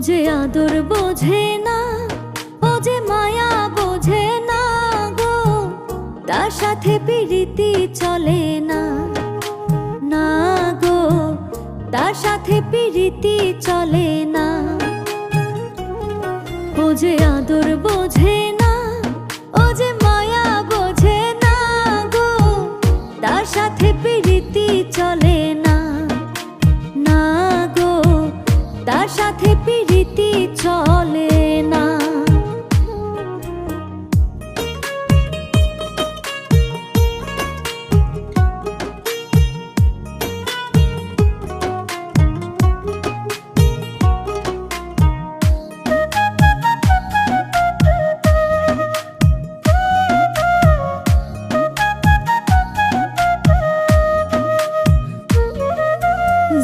যে আদর বোঝে না, ও যে মায়া বোঝে না গো, তার সাথে প্রীতি চলে না, না গো, তার সাথে প্রীতি চলে না। ও যে আদর বোঝে না, ও যে মায়া বোঝে না গো, তার সাথে প্রীতি চলে না, না গো, তার সাথে প্রীতি চলে না।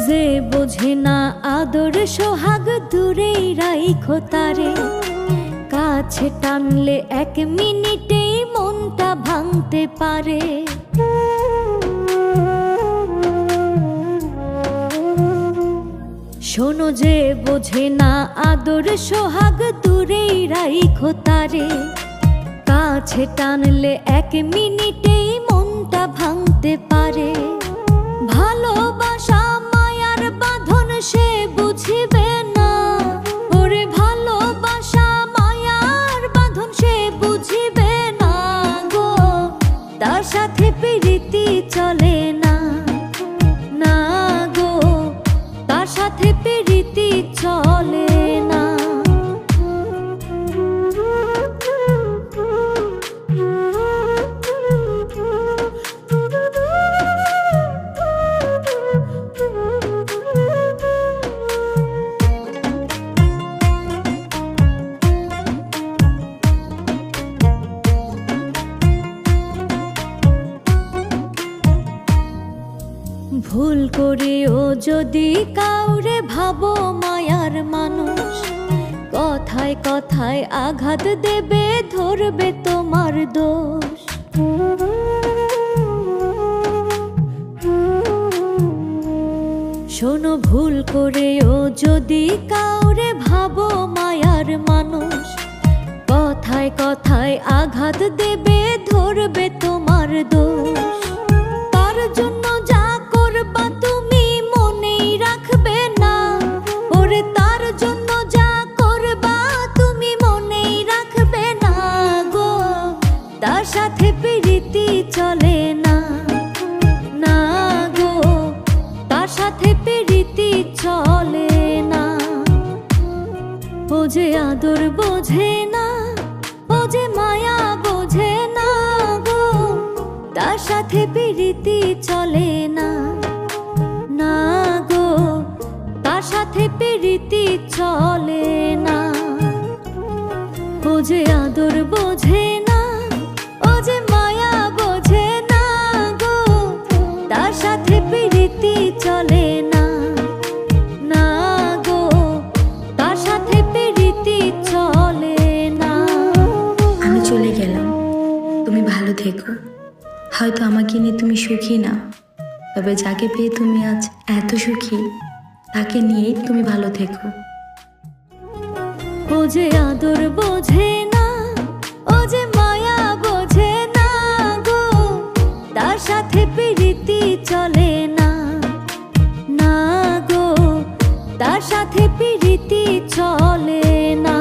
যে বোঝে না আদর সোহাগ দূরেই রাইখো তারে, কাছে টানলে এক মিনিটেই মনটা ভাঙতে পারে। শোনো যে বোঝে না আদর সোহাগ দূরেই রাইখো তারে, কাছে টানলে এক মিনিটেই মনটা ভাঙতে পারে। ভালোবাসা মায়ার বাঁধন সে বুঝিবে না, ওরে ভালোবাসা মায়ার বাঁধন সে বুঝিবে না গো, তার সাথে প্রীতি চলে না, না গো, তার সাথে প্রীতি চলে না। ভুল করেও যদি কাউরে ভাবো মায়ার মানুষ, কথায় কথায় আঘাত দেবে, ধরবে তোমার দোষ। শোনো ভুল করেও যদি কাউরে ভাবো মায়ার মানুষ, কথায় কথায় আঘাত দেবে, ধরবে তোমার দোষ। তার জন্য যা করবা তুমি মনেই রাখবে না, ওরে তার জন্য যা করবা তুমি মনেই রাখবে না গো, তার সাথে প্রীতি চলে না, না গো, তার সাথে প্রীতি চলে না। ও যে আদর বোঝে না, ও যে মায়া বোঝে না গো, তার সাথে প্রীতি চলে না, না গো, তার সাথে প্রীতি চলে না। ও যে আদর বোঝে না, ও যে মায়া বোঝে না গো, তার সাথে প্রীতি চলে না, না গো, তার সাথে প্রীতি চলে না। আমি চলে গেলাম, তুমি ভালো থেকো। হয়তো আমাকে নিয়ে তুমি সুখী না, তবে যাকে পেয়ে তুমি আজ এত সুখী, তাকে নিয়েই তুমি ভালো থেকো। ও যে আদর বোঝে না, ও যে মায়া বোঝে না গো, তার সাথে প্রীতি চলে না, না গো, তার সাথে প্রীতি চলে না।